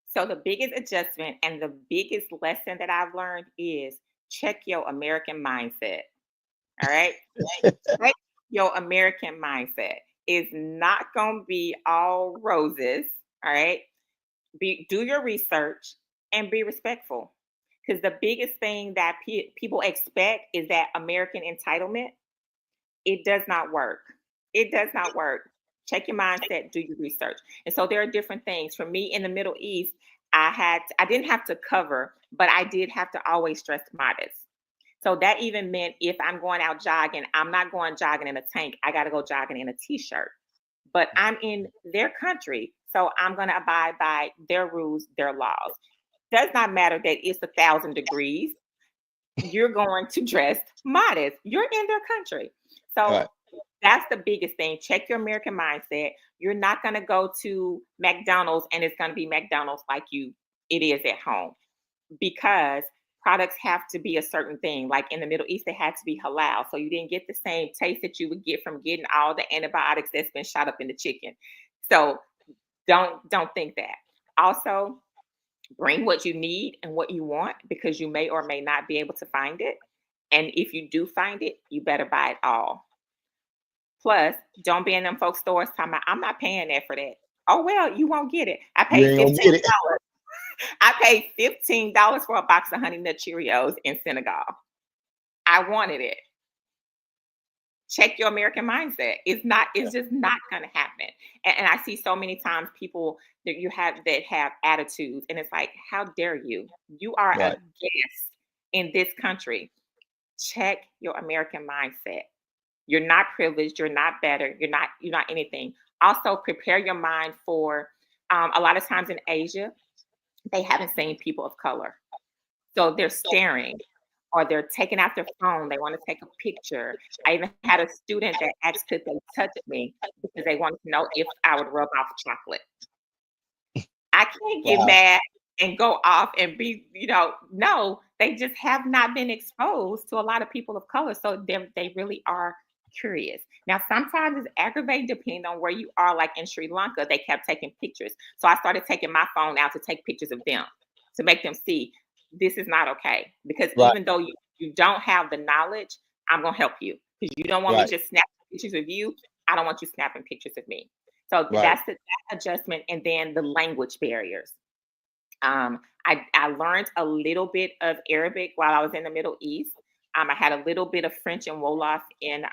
So the biggest adjustment and the biggest lesson that I've learned is check your American mindset. All right. Check your American mindset. It's not going to be all roses. All right. Do your research and be respectful. Because the biggest thing that people expect is that American entitlement. It does not work. It does not work. Check your mindset, do your research. And so there are different things. For me in the Middle East, I didn't have to cover, but I did have to always dress modest. So that even meant if I'm going out jogging, I'm not going jogging in a tank. I got to go jogging in a t-shirt. But I'm in their country, so I'm going to abide by their rules, their laws. Does not matter that it's 1,000 degrees. You're going to dress modest. You're in their country. So Right. that's the biggest thing. Check your American mindset. You're not going to go to McDonald's and it's going to be McDonald's like it is at home, because products have to be a certain thing. Like in the Middle East, they had to be halal. So you didn't get the same taste that you would get from getting all the antibiotics that's been shot up in the chicken. So don't think that. Also, bring what you need and what you want, because you may or may not be able to find it. And if you do find it, you better buy it all. Plus, don't be in them folks stores talking about, I'm not paying that for that. Oh, well, you won't get it. I You paid ain't gonna $15. get it. I paid $15 for a box of Honey Nut Cheerios in Senegal. I wanted it. Check your American mindset. It's just not gonna happen. And I see so many times people that have attitudes, and it's like, how dare you? You are a Right. guest in this country. Check your American mindset. You're not privileged. You're not better. You're not anything. Also, prepare your mind for a lot of times in Asia, they haven't seen people of color. So they're staring, or they're taking out their phone. They want to take a picture. I even had a student that asked could they touch me because they wanted to know if I would rub off chocolate. I can't get Wow. mad and go off and be, no, they just have not been exposed to a lot of people of color. So they really are curious. Now, sometimes it's aggravating depending on where you are. Like in Sri Lanka, they kept taking pictures. So I started taking my phone out to take pictures of them, to make them see this is not okay. Because Right. even though you don't have the knowledge, I'm going to help you. Because you don't want Right. me to just snap pictures of you. I don't want you snapping pictures of me. So Right. that's the adjustment. And then the language barriers. I learned a little bit of Arabic while I was in the Middle East. I had a little bit of French and Wolof in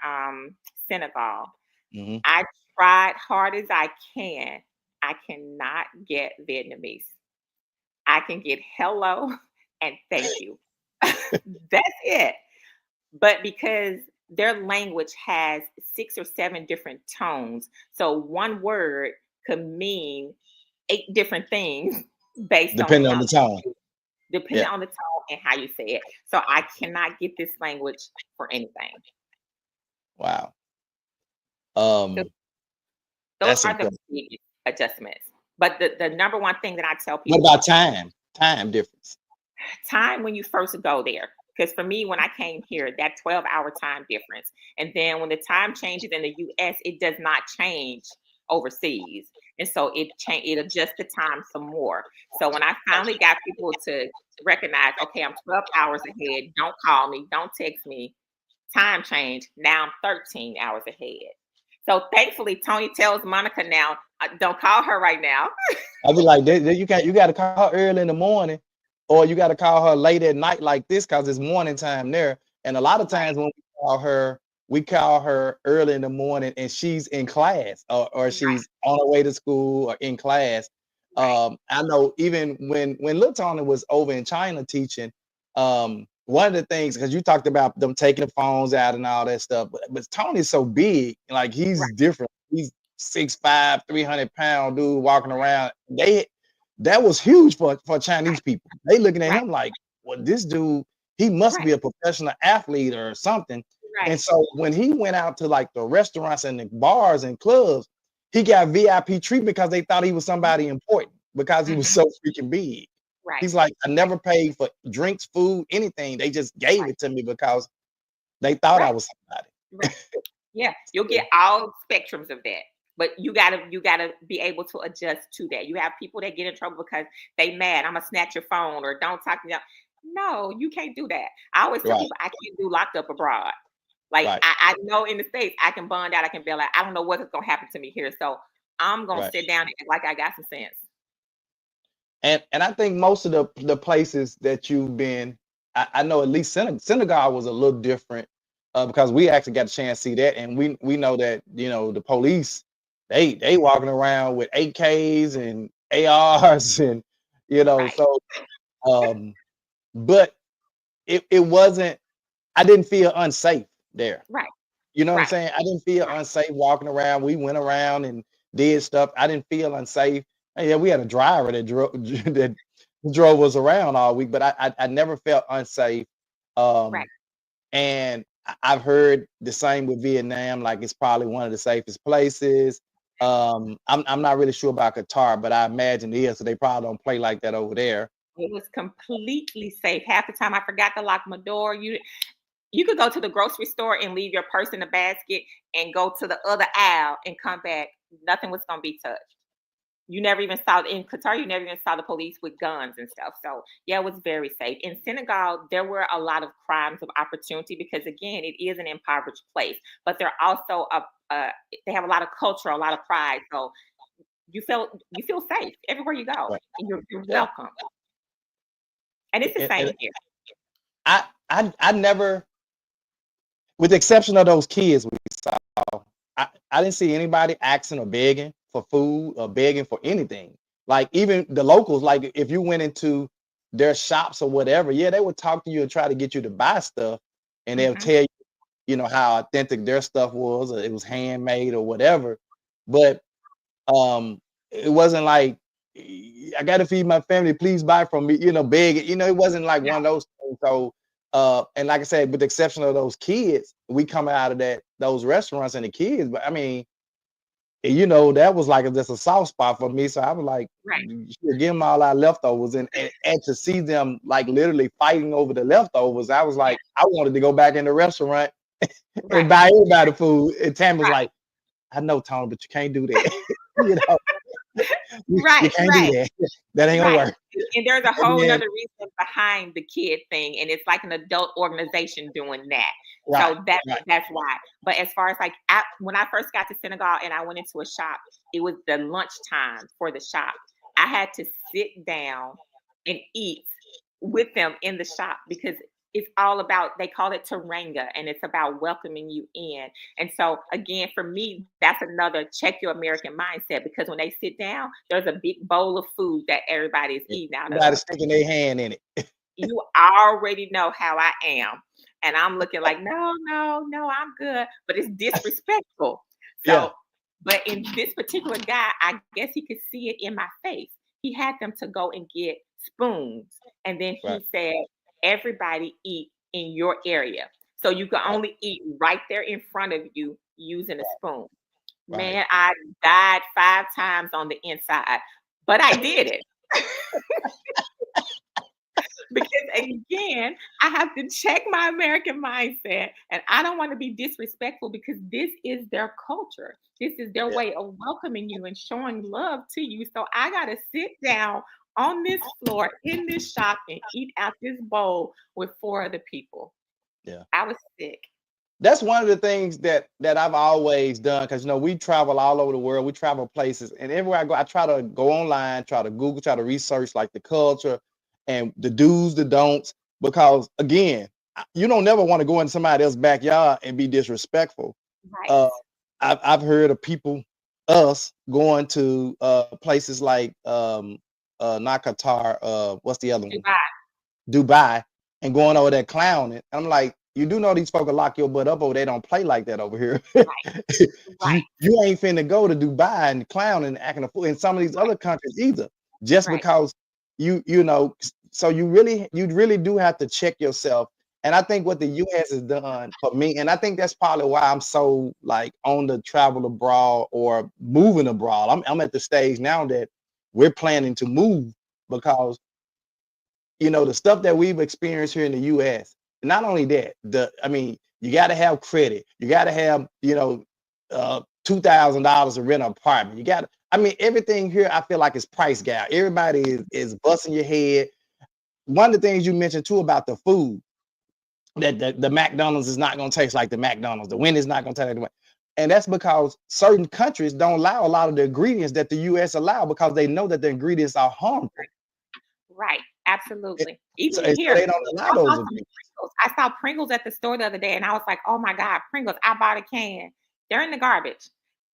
Senegal. Mhm. I tried hard as I can. I cannot get Vietnamese. I can get hello and thank you. That's it. But because their language has 6 or 7 different tones, so one word could mean 8 different things based Depending on on the tone. depending Yeah. on the tone and how you say it. So I cannot get this language for anything. Wow. So those That's are the incredible. biggest adjustments. But the number one thing that I tell What people, about time? Time difference. time when you first go there. Because for me, when I came here, that 12-hour time difference. And then when the time changes in the US, it does not change overseas. And so it adjusts the time some more. So when I finally got people to recognize, okay, I'm 12 hours ahead, don't call me, don't text me, time change, now I'm 13 hours ahead. So thankfully, Tony tells Monica now, don't call her right now. I'll be like, you got to call her early in the morning, or you got to call her late at night like this because it's morning time there. And a lot of times when we call her, we call her early in the morning and she's in class or Right. she's on her way to school or in class. Right. I know even when Lil Tony was over in China teaching, one of the things, because you talked about them taking the phones out and all that stuff, but Tony's so big, like he's Right. different. He's 6'5", 300-pound dude walking around. That was huge for Chinese people. They looking at Right. him like, well, this dude, he must Right. be a professional athlete or something. And Right. so when he went out to like the restaurants and the bars and clubs, he got VIP treatment because they thought he was somebody important because he was so freaking big. Right. He's like, I never paid for drinks, food, anything. They just gave Right. it to me because they thought I Right. was somebody. Right. Yeah, you'll get all spectrums of that. But you gotta be able to adjust to that. You have people that get in trouble because they mad. I'm gonna snatch your phone or don't talk to them. No, you can't do that. I always tell Right. people I can't do locked up abroad. Like Right. I know in the States I can bond out, I can bail out. I don't know what's gonna happen to me here. So I'm gonna Right. sit down and act like I got some sense. And I think most of the places that you've been, I know at least Senegal was a little different because we actually got a chance to see that, and we know that the police they walking around with AKs and ARs and Right. so but it wasn't. I didn't feel unsafe there. Right. You know what I'm Right. saying? I didn't feel Right. unsafe walking around. We went around and did stuff. I didn't feel unsafe. And yeah, we had a driver that drove that drove us around all week, but I never felt unsafe. Right. And I've heard the same with Vietnam, like it's probably one of the safest places. I'm not really sure about Qatar, but I imagine it is, so they probably don't play like that over there. It was completely safe. Half the time I forgot to lock my door. You could go to the grocery store and leave your purse in the basket and go to the other aisle and come back. Nothing was going to be touched. You never even saw in Qatar, you never even saw the police with guns and stuff. So yeah, it was very safe. In Senegal, there were a lot of crimes of opportunity because again, it is an impoverished place, but they're also they have a lot of culture, a lot of pride. So you feel safe everywhere you go, Right. and you're Yeah. welcome. And it's the And, same and here. I never, with the exception of those kids we saw, I didn't see anybody asking or begging for food or begging for anything. Like even the locals, like if you went into their shops or whatever, yeah, they would talk to you and try to get you to buy stuff, and they'll Mhm. tell you, how authentic their stuff was, or it was handmade or whatever. But it wasn't like I got to feed my family, please buy from me, beg it. It wasn't like one of those things. So and like I said, with the exception of those kids, we come out of those restaurants and the kids, but I mean, that was like just a soft spot for me. So I was like, Right. give them all our leftovers, and to see them like literally fighting over the leftovers, I was like, I wanted to go back in the restaurant and Right. buy everybody food. And Tam was Right. like, I know, Tony, but you can't do that. you Right. can't Right. do that. That ain't gonna Right. work. And there's a And whole then, nother reason behind the kid thing, and it's like an adult organization doing that. right, So right, that's why. But as far as like when I first got to Senegal and I went into a shop, it was the lunchtime for the shop. I had to sit down and eat with them in the shop because it's all about, they call it Taranga, and it's about welcoming you in. And so again, for me, that's another check your American mindset, because when they sit down, there's a big bowl of food that everybody's eating out everybody of. sticking their hand in it. You already know how I am. And I'm looking like, no, I'm good. But it's disrespectful. Yeah, So, but in this particular guy, I guess he could see it in my face. He had them to go and get spoons. And then right, he said, everybody eat in your area. So you can right, only eat right there in front of you using a spoon. right. Man, I died 5 times on the inside, but I did it. Because again, I have to check my American mindset, and I don't want to be disrespectful because this is their culture. This is their Yeah, way of welcoming you and showing love to you. So I got to sit down on this floor in this shop and eat out this bowl with 4 other people. yeah. I was sick. That's one of the things that I've always done, because we travel all over the world. We travel places, and everywhere I go, I try to go online, try to Google, try to research like the culture and the do's, the don'ts. Because again, you don't never want to go in somebody else's backyard and be disrespectful. Right. I've heard of us going to places like not Qatar, what's the other one? Dubai, and going over there clowning. I'm like, you do know these folk will lock your butt up over there. They don't play like that over here. Right. You ain't finna go to Dubai and clown and acting a fool in some of these other countries either, just because you know. So you really do have to check yourself. And I think what the U.S. has done for me, and I think that's probably why I'm so like on the travel abroad or moving abroad. I'm at the stage now that we're planning to move, because you know the stuff that we've experienced here in the U.S. Not only that, you got to have credit. You got to have $2,000 to rent an apartment. You got, everything here. I feel like it's price gouged. Everybody is busting your head. One of the things you mentioned too about the food, that the McDonald's is not going to taste like the McDonald's. The Wendy's not going to taste like the Wendy's. And that's because certain countries don't allow a lot of the ingredients that the U.S. allow, because they know that the ingredients are harmful. Right. Absolutely. Even So here, they don't allow those ingredients. I saw Pringles at the store the other day, and I was like, oh my God, Pringles. I bought a can. They're in the garbage.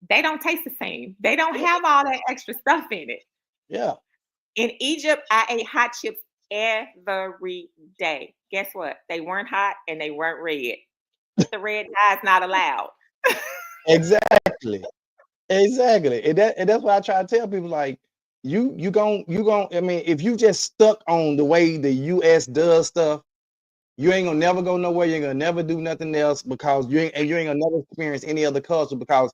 They don't taste the same. They don't have all that extra stuff in it. Yeah. In Egypt, I ate hot chips every day. Guess what? They weren't hot and they weren't red. The red dye is not allowed. Exactly. And that's what I try to tell people, like, you gon' if you just stuck on the way the US does stuff, you ain't gonna never go nowhere. You ain't gonna never do nothing else, because you ain't gonna never experience any other culture, because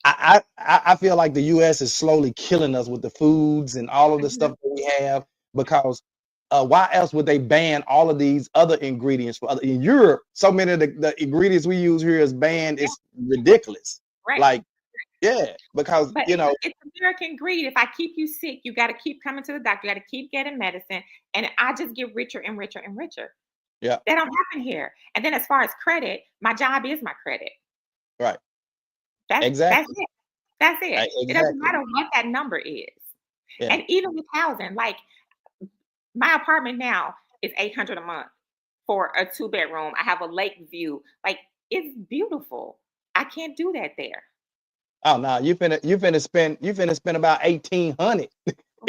I feel like the US is slowly killing us with the foods and all of the stuff that we have, because why else would they ban all of these other ingredients in Europe? So many of the ingredients we use here is banned. It's ridiculous. Right. Like, yeah, because it's American greed. If I keep you sick, you got to keep coming to the doctor. You got to keep getting medicine, and I just get richer and richer and richer. Yeah, that don't happen here. And then as far as credit, my job is my credit. Right. That's it. That's it. Exactly. It doesn't matter what that number is. Yeah. And even with housing, like my apartment now is $800 a month for a 2-bedroom. I have a lake view. Like, it's beautiful. I can't do that there. Oh no, you finna spend about $1,800.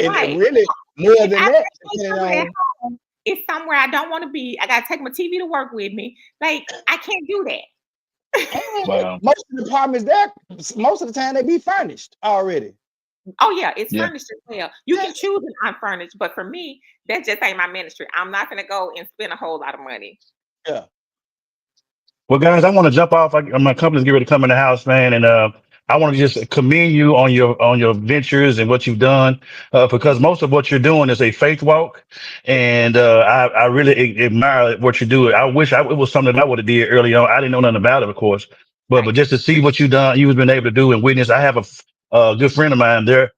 Right. And really more than that. It's somewhere I don't want to be. I gotta take my TV to work with me. Like, I can't do that. Wow. Most of the apartments there, most of the time they be furnished already. Oh yeah, it's furnished as well. You can choose an unfurnished, but for me, that just ain't my ministry. I'm not gonna go and spend a whole lot of money. Yeah. Well, guys, I want to jump off. My company's getting ready to come in the house, man, and I want to just commend you on your ventures and what you've done, because most of what you're doing is a faith walk, and I really admire what you do. I wish it was something that I would have did early on. I didn't know nothing about it, of course, but just to see what you've been able to do and witness. I have a good friend of mine there.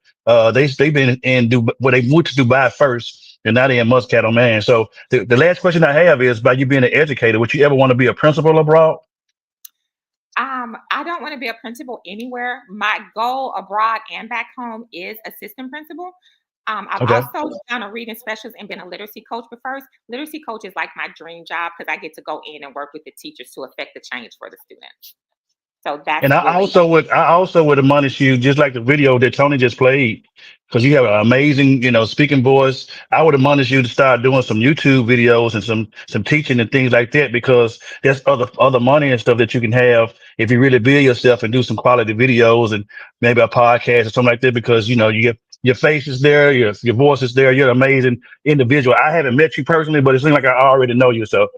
They've been in Dubai. Well, they moved to Dubai first, and now they're in Muscat, Oman. So the last question I have is, by you being an educator, would you ever want to be a principal abroad? I don't want to be a principal anywhere. My goal abroad and back home is assistant principal. I've also done a reading specialist and been a literacy coach, but first, literacy coach is like my dream job, because I get to go in and work with the teachers to affect the change for the students. So that's. And I also would admonish you, just like the video that Tony just played, because you have an amazing, speaking voice. I would admonish you to start doing some YouTube videos and some teaching and things like that, because there's other money and stuff that you can have if you really build yourself and do some quality videos and maybe a podcast or something like that, because you get your face is there, your voice is there. You're an amazing individual. I haven't met you personally, but it seems like I already know you. So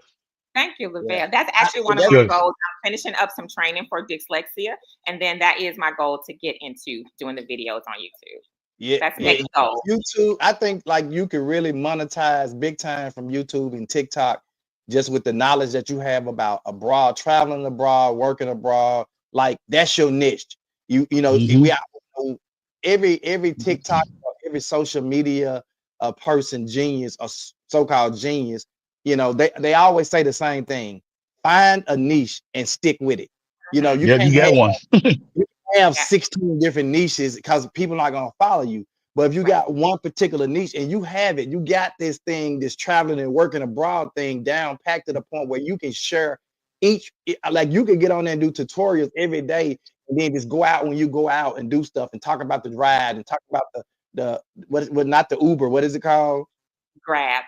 thank you, Lavelle. Yeah. That's actually one of my goals. I'm finishing up some training for dyslexia, and then that is my goal, to get into doing the videos on YouTube. Yeah, that's the next goal. YouTube, I think like you can really monetize big time from YouTube and TikTok, just with the knowledge that you have about abroad, traveling abroad, working abroad. Like, that's your niche. We every TikTok, every social media person, genius or so-called genius, they always say the same thing: find a niche and stick with it. You got one. You have 16 different niches, because people are not going to follow you. But if you Right. got one particular niche and you have it, you got this thing, this traveling and working abroad thing down packed to the point where you can share like you can get on there and do tutorials every day, and then just go out when you go out and do stuff and talk about the ride and talk about the what not the Uber, what is it called? Grab.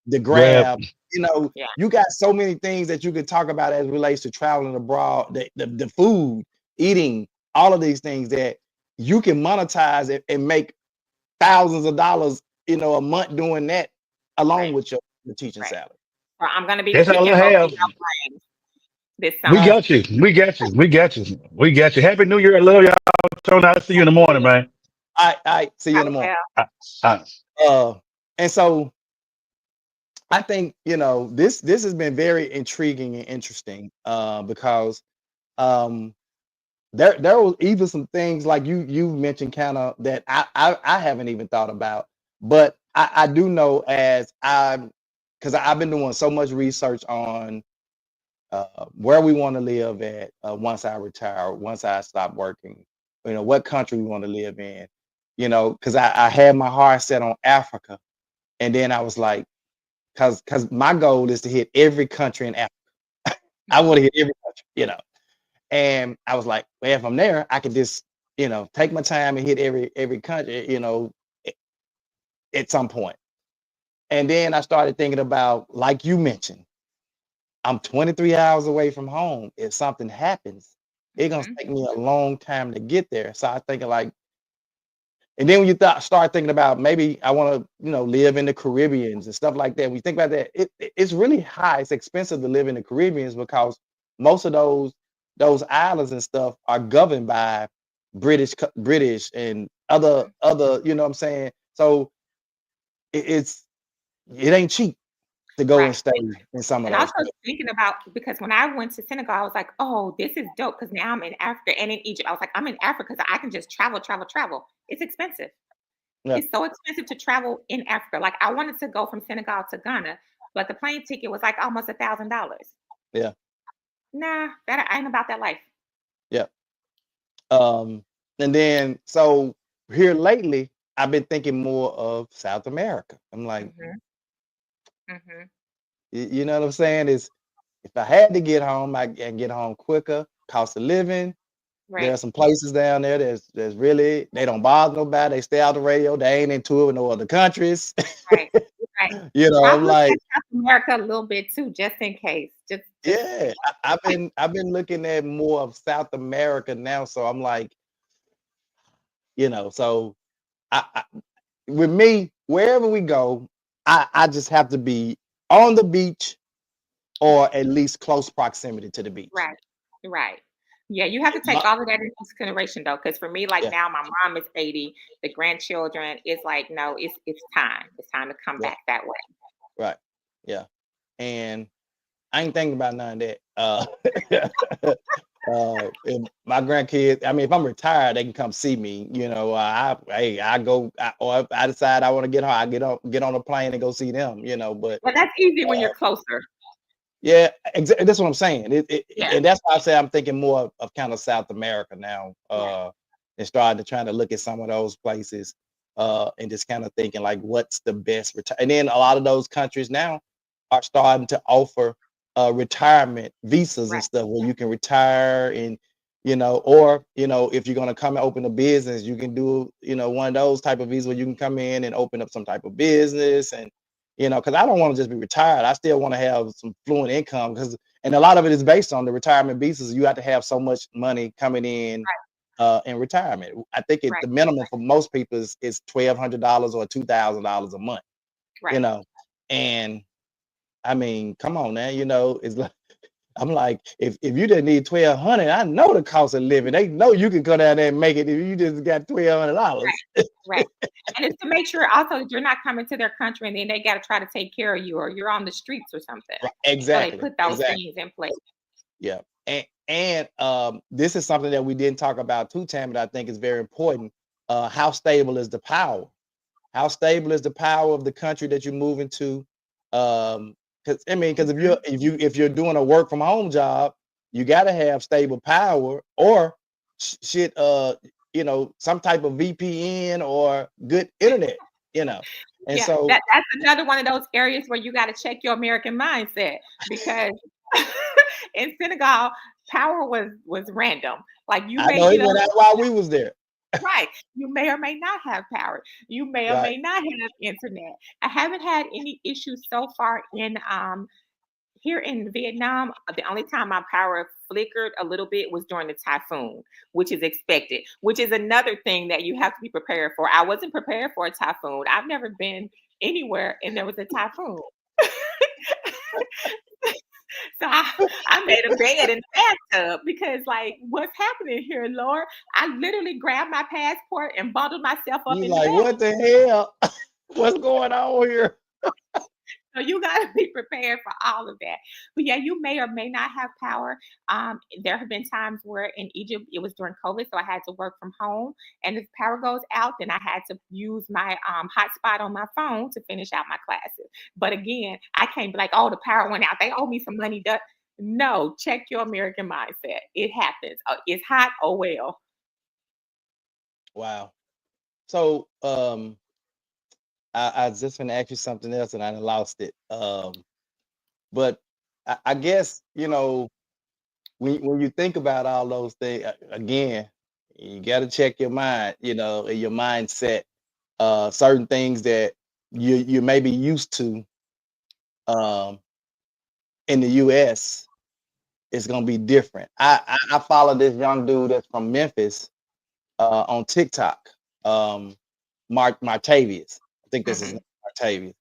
The Grab. Grab. You know, Yeah. you got so many things that you could talk about as it relates to traveling abroad, the food, eating, all of these things that you can monetize it and make thousands of dollars, a month doing that along Right. with the teaching Right. salary. Well, I'm gonna be That's all picking I both of have. your brains this We summer. got you. We got you. We got you. We got you. Happy New Year. I love y'all. Tony, I'll see you in the morning, man. I see you in the morning. Well, Uh, And so I think, this has been very intriguing and interesting, because there was even some things like you mentioned kind of that I haven't even thought about, but I do know because I've been doing so much research on where we want to live at once I retire, once I stop working, what country we want to live in, because I had my heart set on Africa, and then I was like, because my goal is to hit every country in Africa. I want to hit every country. And I was like, well, if I'm there, I could just, take my time and hit every country, at some point. And then I started thinking about, like you mentioned, I'm 23 hours away from home. If something happens, it's gonna Mhm. take me a long time to get there. So I was thinking like, and then when you start thinking about maybe I want to, live in the Caribbeans and stuff like that. When you think about that, it's really high. It's expensive to live in the Caribbeans because most of those islands and stuff are governed by British and other, you know what I'm saying? So it ain't cheap to go and Right. stay in some of And those also places. thinking about, because when I went to Senegal, I was like, oh, this is dope. Because now I'm in Africa and in Egypt. I was like, I'm in Africa because I can just travel, travel, travel. It's expensive. Yeah, It's so expensive to travel in Africa. Like I wanted to go from Senegal to Ghana, but the plane ticket was like almost $1,000. yeah, Nah, that I ain't about that life. yeah. And then so here lately, I've been thinking more of South America. I'm like, Hmm. Hmm. you know what I'm saying? Is if I had to get home, I can get home quicker. Cost of living. There Right. are some places down there that's really they don't bother nobody. They stay out the radio. They ain't into it with no other countries. Right. Right. I'm I'm looking like, at South America a little bit too, just in case. Just yeah. I've been looking at more of South America now. So I'm like, so I with me, wherever we go, I just have to be on the beach or at least close proximity to the beach. right. Right. Yeah, you have to take My- all of that into consideration though, because for me, like yeah, now, my mom is 80, the grandchildren is like, no, it's time. It's time to come yeah, back that way. right. Yeah. And I ain't thinking about none of that. If my grandkids, I mean, if I'm retired, they can come see me. I go, or if I decide I want to get home, I get on a plane and go see them. But But that's easy when uh, you're closer. yeah, exactly. That's what I'm saying. Yeah. And that's why I say I'm thinking more of kind of South America now, Yeah. and starting to try to look at some of those places, and just kind of thinking like, what's the best return? And then a lot of those countries now are starting to offer retirement visas and Right. stuff where you can retire and or if you're going to come and open a business, you can do one of those type of visas where you can come in and open up some type of business and because I don't want to just be retired. I still want to have some fluent income and a lot of it is based on the retirement visas. You have to have so much money coming in retirement. I think Right. the minimum for most people is $1,200 or $2,000 a month. Right. You know, and I mean, come on now. It's like I'm like, if you didn't need 1,200, I know the cost of living. They know you can go down there and make it if you just got $1,200. Right. And it's to make sure also that you're not coming to their country and then they got to try to take care of you or you're on the streets or something. Right, So they exactly, put those exactly. things in place. Yeah. And this is something that we didn't talk about too, Tam, but I think is very important. How stable is the power? How stable is the power of the country that you're moving to? Because Mhm. if you're doing a work from home job, you got to have stable power, or shit. some type of VPN or good internet, and Yeah, so that's another one of those areas where you got to check your American mindset, because in Senegal, power was random. Like you I may know it get went up, out while we was there. right. You may or may not have power. You may or Right. may not have internet. I haven't had any issues so far in here in Vietnam. The only time my power flickered a little bit was during the typhoon, which is expected, which is another thing that you have to be prepared for. I wasn't prepared for a typhoon. I've never been anywhere and there was a typhoon. So I made a bed in the bathtub because, like, what's happening here, Lord? I literally grabbed my passport and bundled myself up You in the like, bed. what the hell? What's going on here? So you got to be prepared for all of that. But yeah, you may or may not have power. There have been times where in Egypt it was during COVID, so I had to work from home. And if power goes out, then I had to use my hotspot on my phone to finish out my classes. But again, I can't be like, oh, the power went out, they owe me some money. No, check your American mindset. It happens. It's hot. Oh well. Wow. So I was just gonna ask you something else and I lost it. But I guess when you think about all those things, again, you got to check your mind, and your mindset. Certain things that you may be used to um, in the U.S. is gonna be different. I follow this young dude that's from Memphis on TikTok, Martavius. I think this is Mhm. Martavius,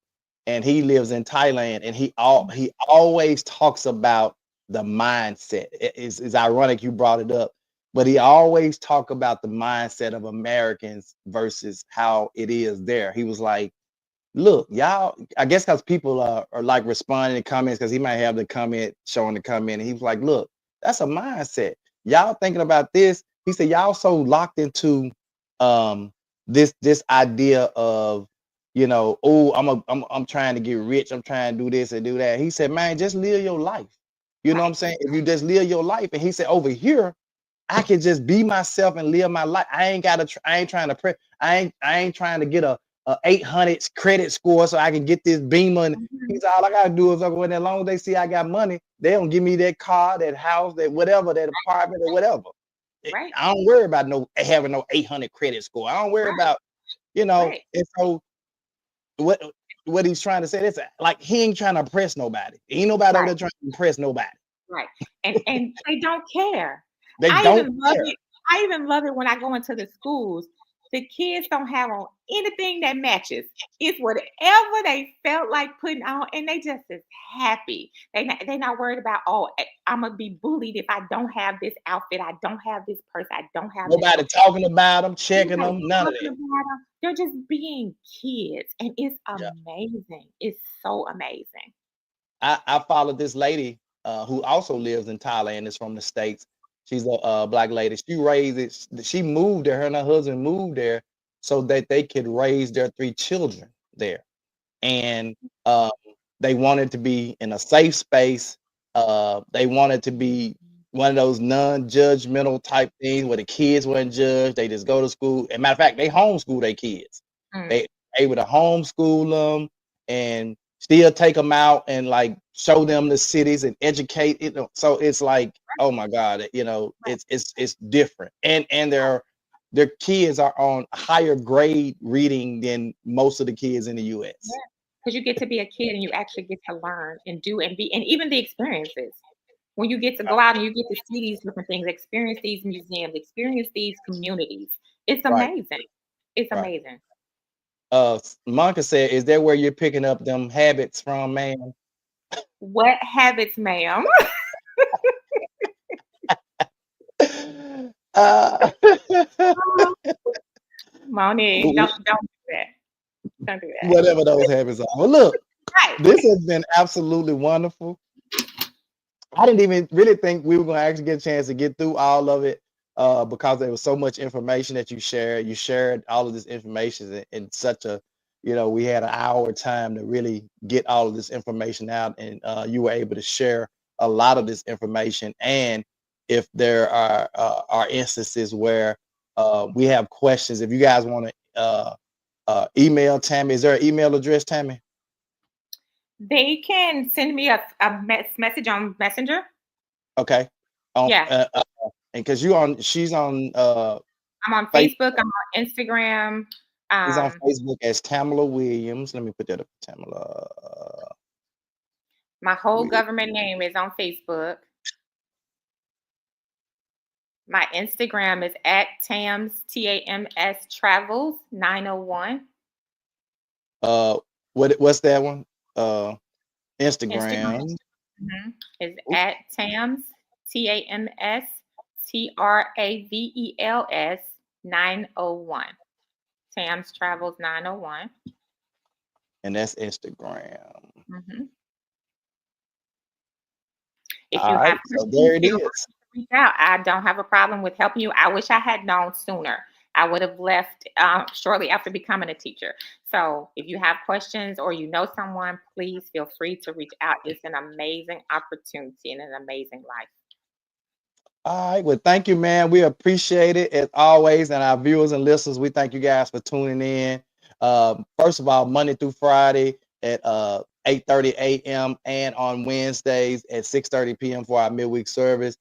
and he lives in Thailand. And he always talks about the mindset. It's ironic you brought it up, but he always talk about the mindset of Americans versus how it is there. He was like, look, y'all, I guess because people are like responding to comments, because he might have the comment showing the comment, and he was like, look, that's a mindset. Y'all thinking about this. He said, y'all so locked into um this idea of, oh, I'm trying to get rich, I'm trying to do this and do that. He said, man, just live your life. You know what I'm Right. saying? If you just live your life. And he said, over here, I can just be myself and live my life. I ain't trying to I ain't trying to get a 800 credit score so I can get this Beamer. And Mhm. he's all I gotta do is go in. As long as they see I got money, they don't give me that car, that house, that whatever, that apartment or whatever. Right. I don't worry about having no 800 credit score. I don't worry Right. about, Right. and so what he's trying to say is like he ain't trying to impress nobody. Ain't nobody over Right. there trying to impress nobody. Right. And they don't care. They I don't even love care. it. I even love it when I go into the schools. The kids don't have on anything that matches. It's whatever they felt like putting on, and they just is happy. They not worried about, oh, I'm gonna be bullied if I don't have this outfit. I don't have this purse. I don't have this. Nobody talking about them, checking Nobody them, none of talking that. about them. They're just being kids, and it's Yeah. amazing. It's so amazing. I followed this lady who also lives in Thailand, is from the States. She's a black lady. She moved there, her and her husband moved there so that they could raise their 3 children there. And uh, they wanted to be in a safe space. They wanted to be one of those non-judgmental type things where the kids weren't judged. They just go to school. As a matter of fact, they homeschool their kids. Mm. They able to homeschool them and still take them out and like show them the cities and educate it. So it's like, oh my God, it's different. And their kids are on higher grade reading than most of the kids in the US. Because you get to be a kid and you actually get to learn and do and be, and even the experiences. When you get to go out and you get to see these different things, experience these museums, experience these communities, it's Right, amazing. It's right. amazing. Monica said, is that where you're picking up them habits from, man? What habits, ma'am? uh, Monique, don't do that. Don't do that. whatever those habits are. Well, look, Right. this has been absolutely wonderful. I didn't even really think we were going to actually get a chance to get through all of it because there was so much information that you shared. You shared all of this information in such a, we had an hour time to really get all of this information out, and you were able to share a lot of this information. And if there are instances where we have questions. If you guys want to email Tammy, is there an email address, Tammy? They can send me a message on Messenger. Okay. Yeah. And because she's on. I'm on Facebook. I'm on Instagram. She's on Facebook as Tamlah Williams. Let me put that up, Tamlah. My whole government name is on Facebook. My Instagram is at Tams, TAMS Travels 901. What's that one? Instagram. Is at Tams, TAMS TRAVELS 901. Tams Travels 901. And that's Instagram. If you have so there it is. Reach out. I don't have a problem with helping you. I wish I had known sooner. I would have left shortly after becoming a teacher. So if you have questions or you know someone, please feel free to reach out. It's an amazing opportunity and an amazing life. All right. Well, thank you, man. We appreciate it as always. And our viewers and listeners, we thank you guys for tuning in. First of all, Monday through Friday at 8:30 a.m. and on Wednesdays at 6:30 p.m. for our midweek service.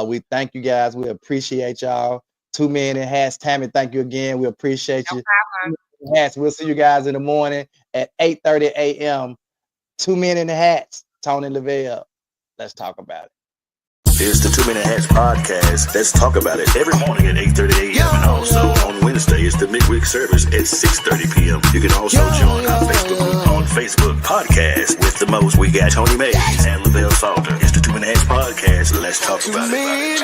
We thank you guys. We appreciate y'all. 2 Men in Hats. Tammy, thank you again. We appreciate you. Hats. We'll see you guys in the morning at 8:30 a.m. 2 Men in the Hats. Tony Lavelle. Let's talk about it. It's the 2 Minute Hats podcast. Let's talk about it every morning at 8:30 a.m. and also on Wednesday it's the midweek service at 6:30 p.m. You can also join our Facebook group on Facebook podcast with the most. We got Tony Mays and Lavelle Salter. It's the 2 Minute Hats podcast. Let's talk about it.